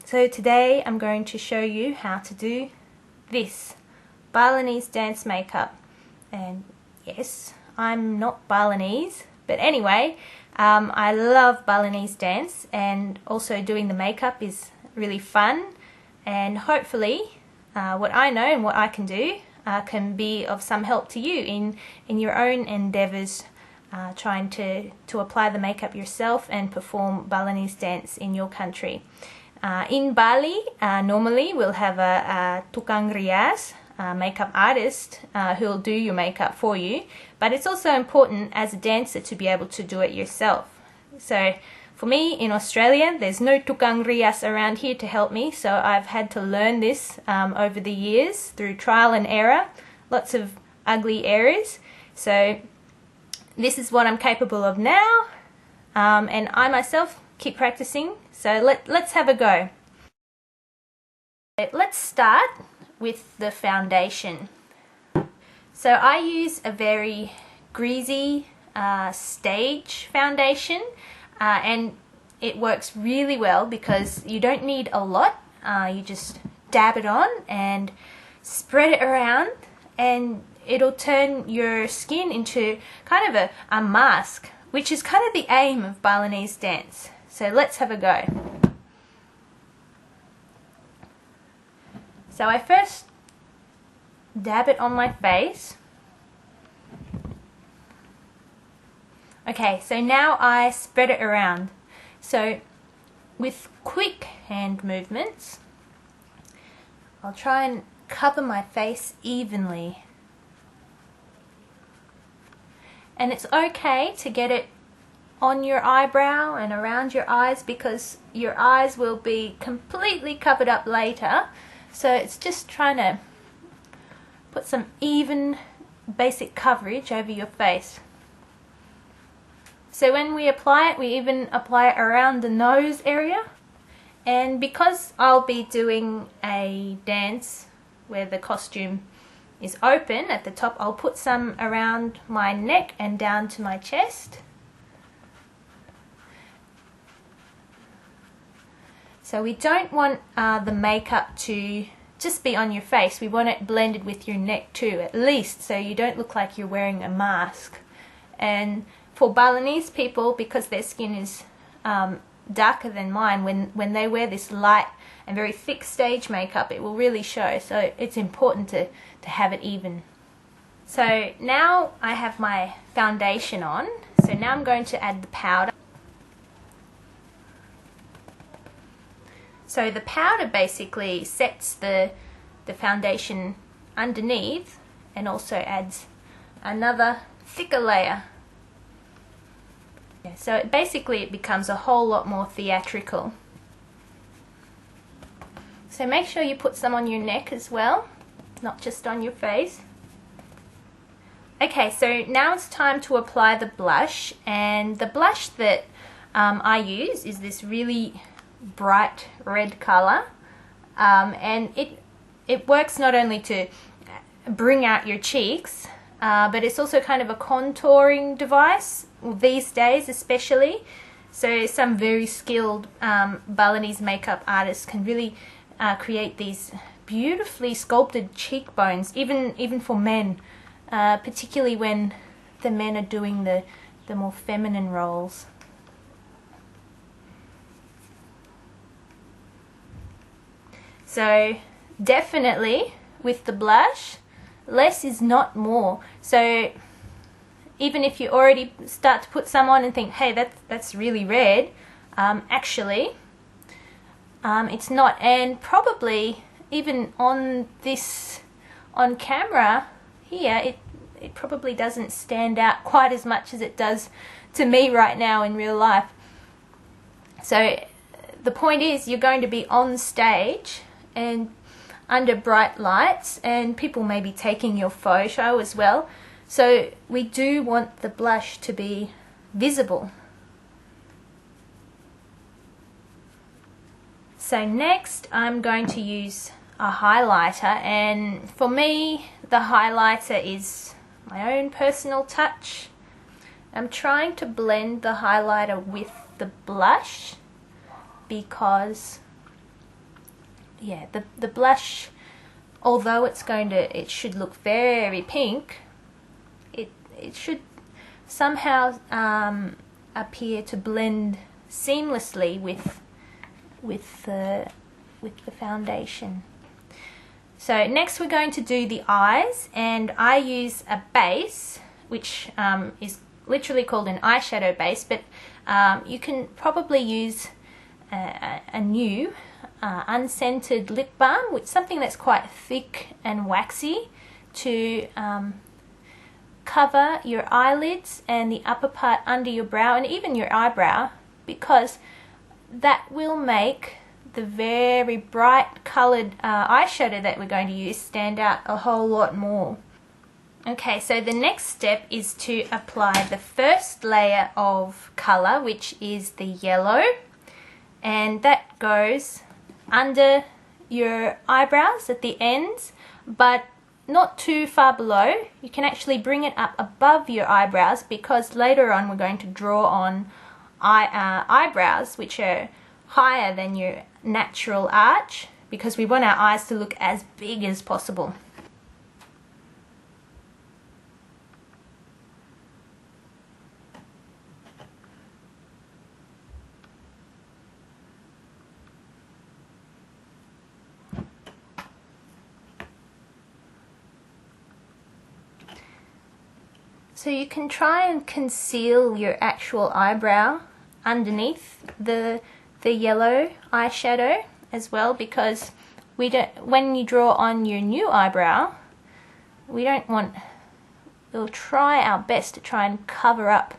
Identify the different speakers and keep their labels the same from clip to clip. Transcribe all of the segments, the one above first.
Speaker 1: So today I'm going to show you how to do this Balinese dance makeup. And yes, I'm not Balinese, but anyway, I love Balinese dance, and also doing the makeup is really fun, and hopefully what I know and what I can do can be of some help to you in your own endeavours, trying to apply the makeup yourself and perform Balinese dance in your country. In Bali, normally we'll have a tukang rias, makeup artist, who'll do your makeup for you, but it's also important as a dancer to be able to do it yourself. So for me in Australia, there's no tukang rias around here to help me, so I've had to learn this over the years through trial and error, lots of ugly errors. So this is what I'm capable of now, and I myself keep practicing, so let's have a go. Let's start with the foundation. So I use a very greasy stage foundation, and it works really well because you don't need a lot. You just dab it on and spread it around, and it'll turn your skin into kind of a mask, which is kind of the aim of Balinese dance. So let's have a go. So I first dab it on my face. Okay, so now I spread it around. So with quick hand movements, I'll try and cover my face evenly. And it's okay to get it on your eyebrow and around your eyes, because your eyes will be completely covered up later. So it's just trying to put some even basic coverage over your face. So when we apply it, we even apply it around the nose area. And because I'll be doing a dance where the costume is open at the top, I'll put some around my neck and down to my chest. So we don't want the makeup to just be on your face. We want it blended with your neck too, at least, so you don't look like you're wearing a mask. And for Balinese people, because their skin is darker than mine, when they wear this light and very thick stage makeup, it will really show. So it's important to have it even. So now I have my foundation on. So now I'm going to add the powder. So the powder basically sets the foundation underneath and also adds another thicker layer. Yeah, so it becomes a whole lot more theatrical. So make sure you put some on your neck as well, not just on your face. Okay, so now it's time to apply the blush, and the blush that I use is this really bright red color, and it works not only to bring out your cheeks, but it's also kind of a contouring device these days especially. So some very skilled Balinese makeup artists can really create these beautifully sculpted cheekbones, even for men, particularly when the men are doing the more feminine roles. So definitely with the blush, less is not more. So even if you already start to put some on and think, hey, that's really red, actually it's not. And probably even on camera here, it probably doesn't stand out quite as much as it does to me right now in real life. So the point is, you're going to be on stage and under bright lights, and people may be taking your photo as well. So we do want the blush to be visible. So next I'm going to use a highlighter, and for me the highlighter is my own personal touch. I'm trying to blend the highlighter with the blush because yeah, the blush, although it should look very pink, it should somehow appear to blend seamlessly with the foundation. So next we're going to do the eyes, and I use a base which is literally called an eyeshadow base, but you can probably use a new unscented lip balm, with something that's quite thick and waxy, to cover your eyelids and the upper part under your brow and even your eyebrow, because that will make the very bright coloured eyeshadow that we're going to use stand out a whole lot more. Okay, so the next step is to apply the first layer of colour, which is the yellow, and that goes under your eyebrows at the ends, but not too far below. You can actually bring it up above your eyebrows, because later on we're going to draw on eyebrows which are higher than your natural arch, because we want our eyes to look as big as possible. So you can try and conceal your actual eyebrow underneath the yellow eyeshadow as well, because when you draw on your new eyebrow, we'll try our best to try and cover up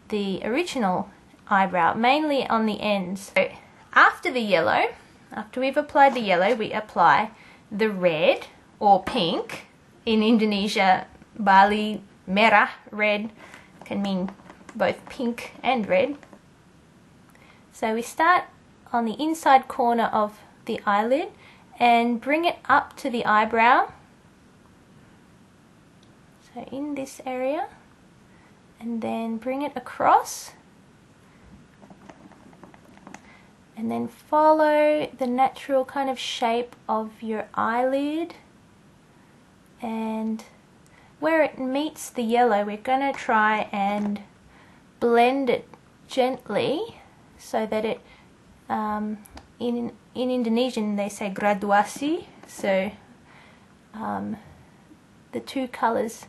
Speaker 1: the original eyebrow, mainly on the ends. So after we've applied the yellow, we apply the red or pink. In Indonesia, Bali, merah, red, can mean both pink and red. So we start on the inside corner of the eyelid and bring it up to the eyebrow. So in this area, and then bring it across, and then follow the natural kind of shape of your eyelid, and where it meets the yellow we're going to try and blend it gently, so that it in Indonesian they say graduasi, so the two colours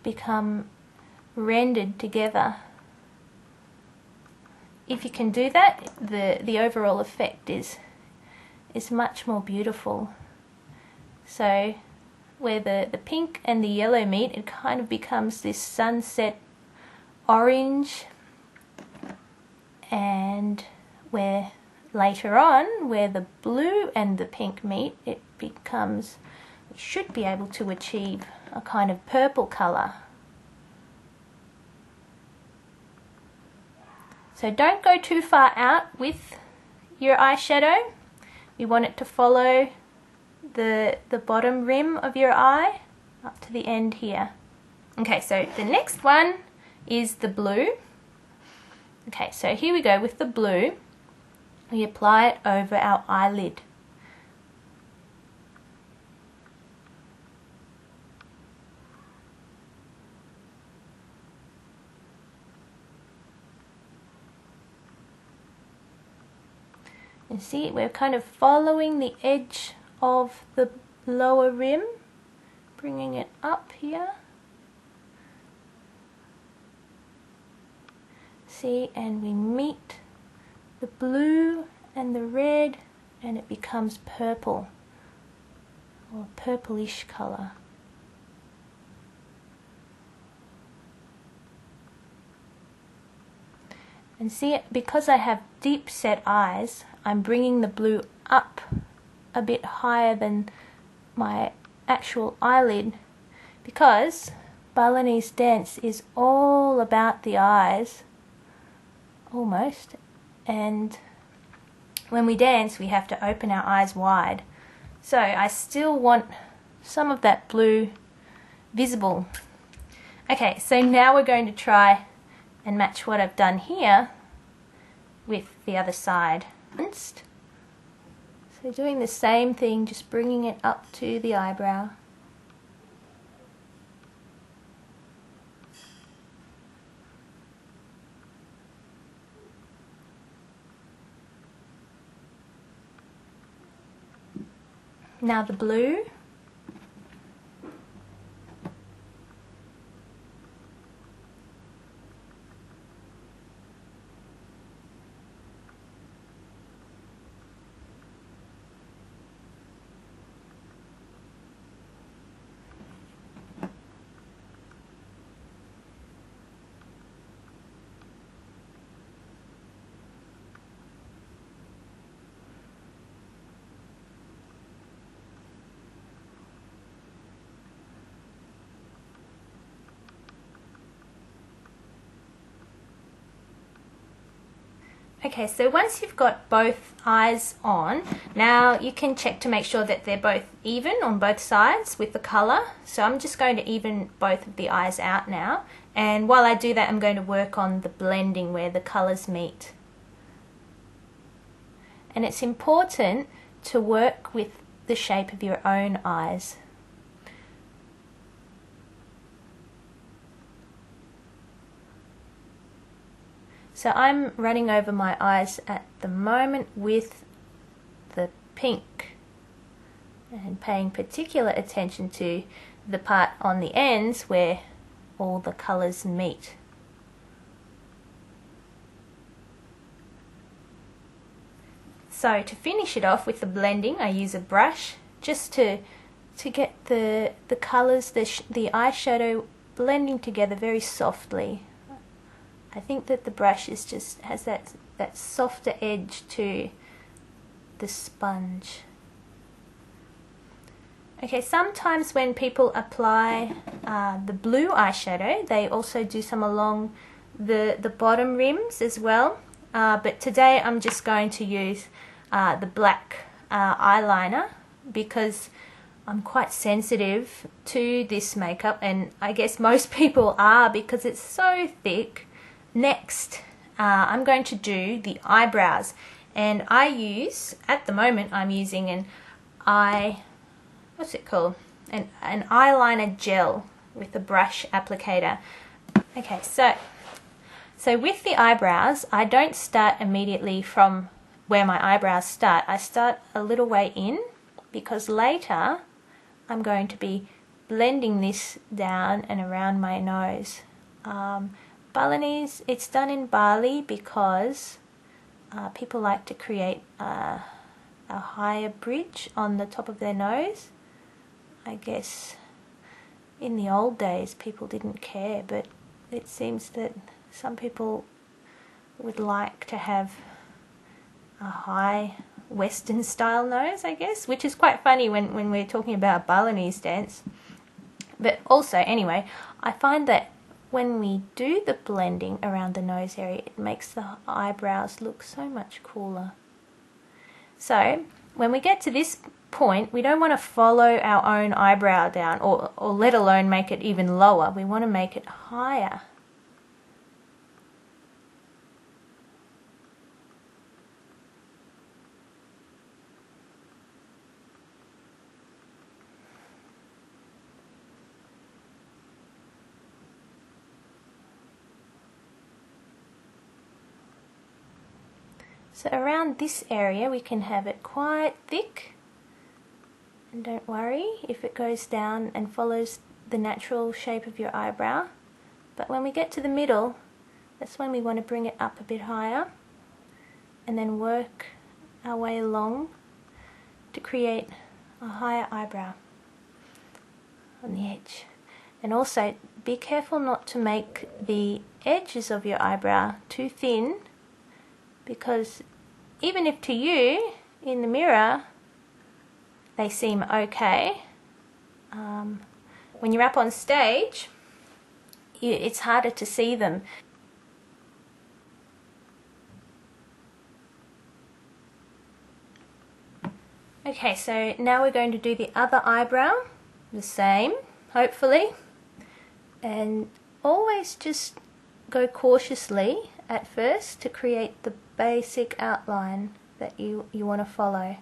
Speaker 1: become rendered together. If you can do that, the overall effect is much more beautiful. So where the pink and the yellow meet, it kind of becomes this sunset orange, and where later on, where the blue and the pink meet, it should be able to achieve a kind of purple colour. So don't go too far out with your eyeshadow. We want it to follow the bottom rim of your eye up to the end here. Okay, so the next one is the blue. Okay, so here we go with the blue. We apply it over our eyelid. And see, we're kind of following the edge of the lower rim, bringing it up here. See, and we meet the blue and the red, and it becomes purple, or purplish colour. And see, because I have deep set eyes, I'm bringing the blue up a bit higher than my actual eyelid, because Balinese dance is all about the eyes, almost, and when we dance we have to open our eyes wide. So I still want some of that blue visible. Okay, so now we're going to try and match what I've done here with the other side. So So doing the same thing, just bringing it up to the eyebrow. Now the blue. Okay, so once you've got both eyes on, now you can check to make sure that they're both even on both sides with the colour. So I'm just going to even both of the eyes out now. And while I do that, I'm going to work on the blending where the colours meet. And it's important to work with the shape of your own eyes. So I'm running over my eyes at the moment with the pink and paying particular attention to the part on the ends where all the colours meet. So to finish it off with the blending, I use a brush just to get the colours, the eyeshadow blending together very softly. I think that the brush is just has that softer edge to the sponge. Okay, sometimes when people apply the blue eyeshadow, they also do some along the bottom rims as well. But today I'm just going to use the black eyeliner because I'm quite sensitive to this makeup, and I guess most people are because it's so thick. Next, I'm going to do the eyebrows, and I use, at the moment, I'm using an what's it called? An eyeliner gel with a brush applicator. Okay, so with the eyebrows, I don't start immediately from where my eyebrows start. I start a little way in because later I'm going to be blending this down and around my nose. Balinese, it's done in Bali because people like to create a higher bridge on the top of their nose. I guess in the old days people didn't care, but it seems that some people would like to have a high Western style nose, I guess, which is quite funny when we're talking about Balinese dance. But also, anyway, I find that when we do the blending around the nose area, it makes the eyebrows look so much cooler. So when we get to this point, we don't want to follow our own eyebrow down or let alone make it even lower. We want to make it higher. So around this area we can have it quite thick, and don't worry if it goes down and follows the natural shape of your eyebrow. But when we get to the middle, that's when we want to bring it up a bit higher and then work our way along to create a higher eyebrow on the edge. And also be careful not to make the edges of your eyebrow too thin, because even if to you in the mirror they seem okay, when you're up on stage it's harder to see them. Okay, so now we're going to do the other eyebrow, the same, hopefully, and always just go cautiously at first to create the basic outline that you want to follow.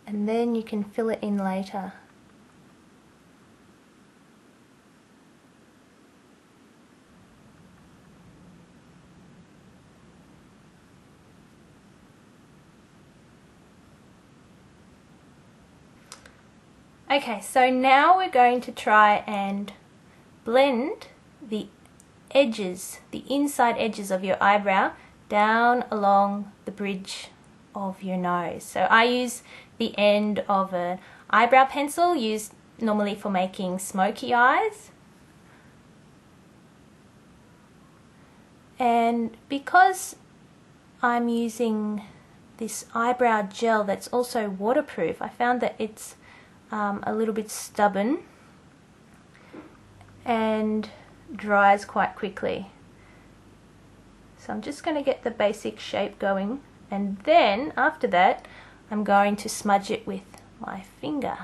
Speaker 1: and then you can fill it in later. Okay, so now we're going to try and blend the edges, the inside edges of your eyebrow down along the bridge of your nose. So I use the end of an eyebrow pencil used normally for making smoky eyes. And because I'm using this eyebrow gel that's also waterproof, I found that it's a little bit stubborn and dries quite quickly. So I'm just going to get the basic shape going, and then after that I'm going to smudge it with my finger.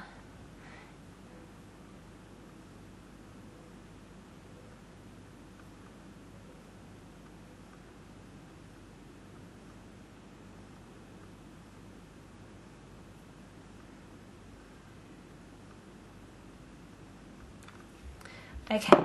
Speaker 1: Okay,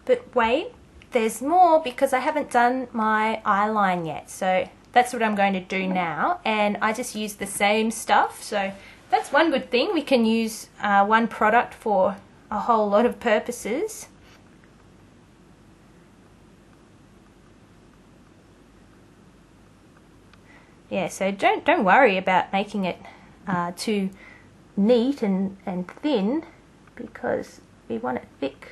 Speaker 1: but wait, there's more because I haven't done my eyeline yet. So that's what I'm going to do now, and I just use the same stuff. So that's one good thing. We can use one product for a whole lot of purposes. Yeah, so don't worry about making it too neat and thin, because we want it thick.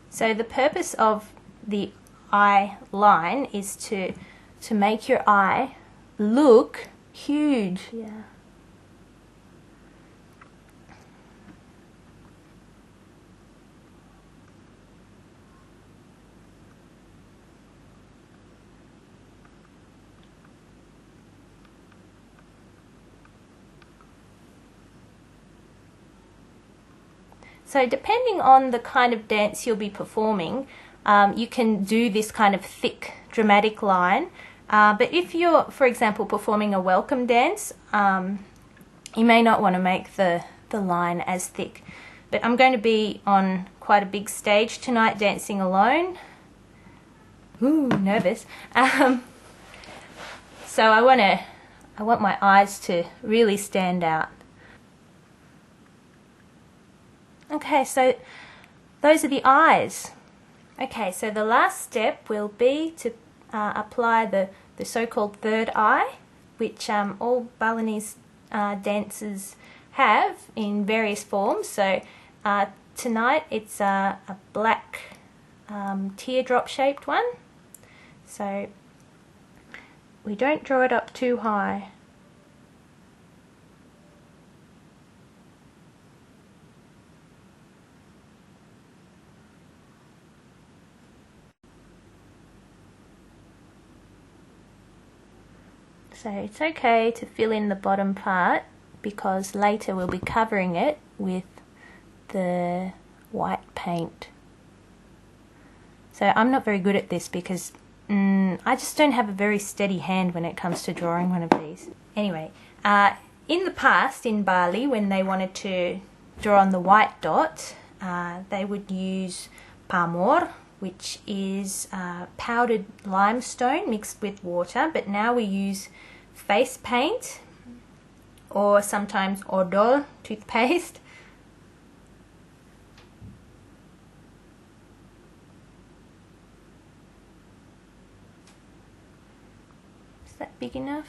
Speaker 1: So the purpose of the eye line is to make your eye look huge. Yeah. So depending on the kind of dance you'll be performing, you can do this kind of thick, dramatic line. But if you're, for example, performing a welcome dance, you may not want to make the line as thick. But I'm going to be on quite a big stage tonight dancing alone. Ooh, nervous. So I want my eyes to really stand out. Okay, so those are the eyes. Okay, so the last step will be to apply the so-called third eye, which all Balinese dancers have in various forms. So tonight it's a black teardrop shaped one. So we don't draw it up too high. So it's okay to fill in the bottom part, because later we'll be covering it with the white paint. So I'm not very good at this because I just don't have a very steady hand when it comes to drawing one of these. Anyway, in the past in Bali, when they wanted to draw on the white dot, they would use pamor, which is powdered limestone mixed with water, but now we use face paint, or sometimes odol toothpaste. Is that big enough?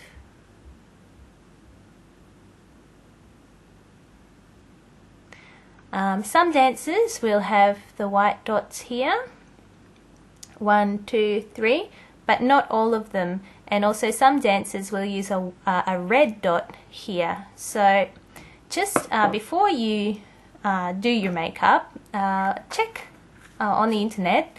Speaker 1: Some dancers will have the white dots here, 1, 2, 3, but not all of them. And also some dancers will use a red dot here. So just before you do your makeup, check on the internet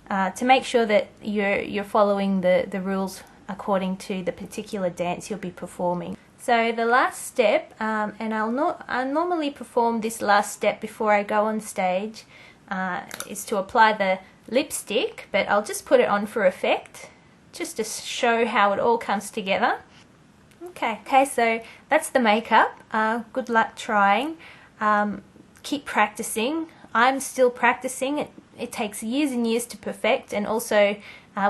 Speaker 1: to make sure that you're following the rules according to the particular dance you'll be performing. So the last step, and I normally perform this last step before I go on stage, is to apply the lipstick, but I'll just put it on for effect, just to show how it all comes together. Okay, so that's the makeup. Good luck trying. Keep practicing. I'm still practicing. It takes years and years to perfect, and also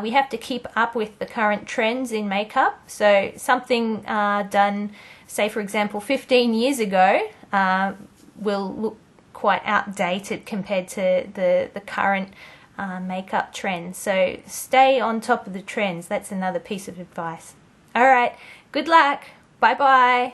Speaker 1: we have to keep up with the current trends in makeup. So something done, say for example 15 years ago, will look quite outdated compared to the current makeup trends. So stay on top of the trends. That's another piece of advice. Alright, good luck. Bye bye.